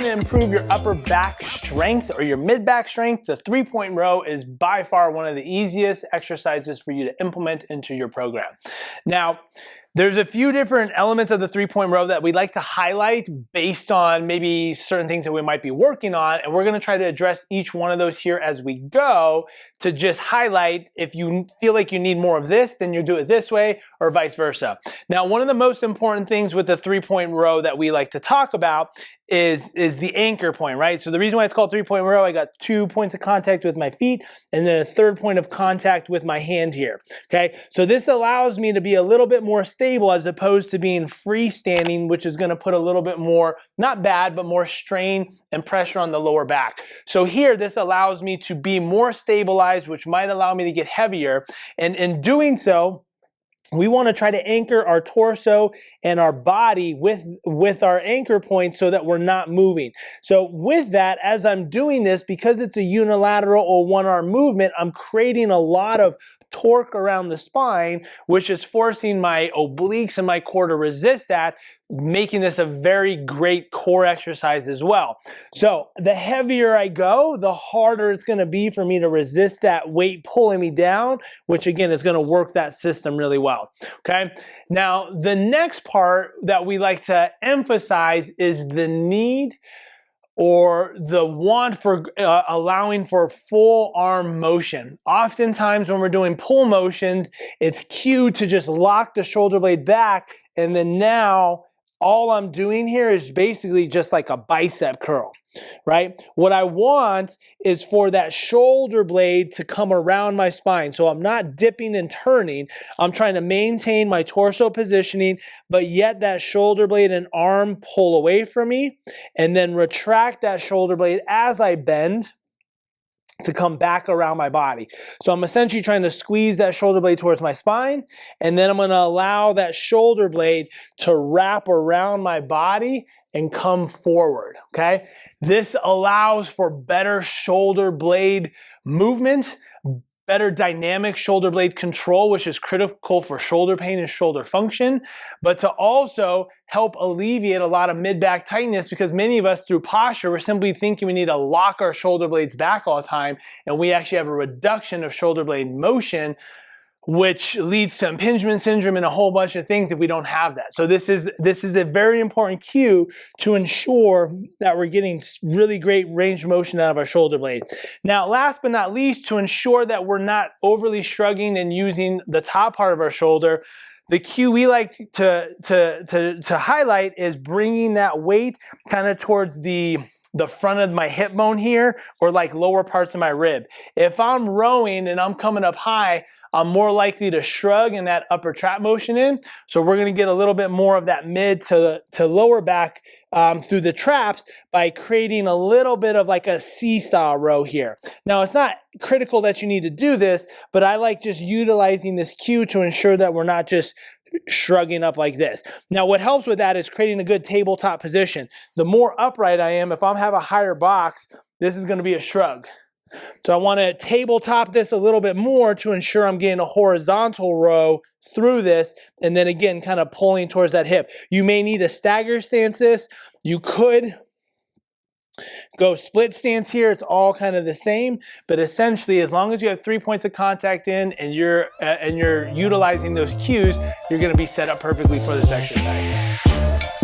to improve your upper back strength or your mid back strength, the 3-point row is by far one of the easiest exercises for you to implement into your program. Now, there's a few different elements of the 3-point row that we'd like to highlight based on maybe certain things that we might be working on, and we're going to try to address each one of those here as we go to just highlight if you feel like you need more of this, then you do it this way, or vice versa. Now, one of the most important things with the 3-point row that we like to talk about is the anchor point, right? So the reason why it's called 3-point row, I got 2 points of contact with my feet and then a 3rd point of contact with my hand here, okay? So this allows me to be a little bit more stable as opposed to being freestanding, which is gonna put a little bit more, not bad, but more strain and pressure on the lower back. So here, this allows me to be more stabilized, which might allow me to get heavier. And in doing so, we want to try to anchor our torso and our body with our anchor point so that we're not moving. So with that, as I'm doing this, because it's a unilateral or one-arm movement, I'm creating a lot of torque around the spine, which is forcing my obliques and my core to resist that, making this a very great core exercise as well. So the heavier I go, the harder it's going to be for me to resist that weight pulling me down, which again is going to work that system really well. Okay. Now, the next part that we like to emphasize is the need or the want for allowing for full arm motion. Oftentimes when we're doing pull motions, it's cued to just lock the shoulder blade back, and then now all I'm doing here is basically just like a bicep curl, right? What I want is for that shoulder blade to come around my spine. So I'm not dipping and turning. I'm trying to maintain my torso positioning, but yet that shoulder blade and arm pull away from me, and then retract that shoulder blade as I bend to come back around my body. So I'm essentially trying to squeeze that shoulder blade towards my spine, and then I'm going to allow that shoulder blade to wrap around my body and come forward, okay? This allows for better shoulder blade movement, better dynamic shoulder blade control, which is critical for shoulder pain and shoulder function, but to also help alleviate a lot of mid-back tightness, because many of us through posture, we're simply thinking we need to lock our shoulder blades back all the time, and we actually have a reduction of shoulder blade motion, which leads to impingement syndrome and a whole bunch of things if we don't have that. So this is a very important cue to ensure that we're getting really great range of motion out of our shoulder blade. Now, last but not least, to ensure that we're not overly shrugging and using the top part of our shoulder, the cue we like to highlight is bringing that weight kind of towards the front of my hip bone here, or like lower parts of my rib. If I'm rowing and I'm coming up high, I'm more likely to shrug and that upper trap motion in. So we're going to get a little bit more of that mid to lower back through the traps by creating a little bit of like a seesaw row here. Now, it's not critical that you need to do this, but I like just utilizing this cue to ensure that we're not just shrugging up like this. Now, what helps with that is creating a good tabletop position. The more upright I am, if I have a higher box, this is going to be a shrug. So I want to tabletop this a little bit more to ensure I'm getting a horizontal row through this, and then again, kind of pulling towards that hip. You may need a stagger stance this. You could go split stance here. It's all kind of the same, but essentially, as long as you have 3 points of contact in and you're utilizing those cues, you're going to be set up perfectly for this exercise.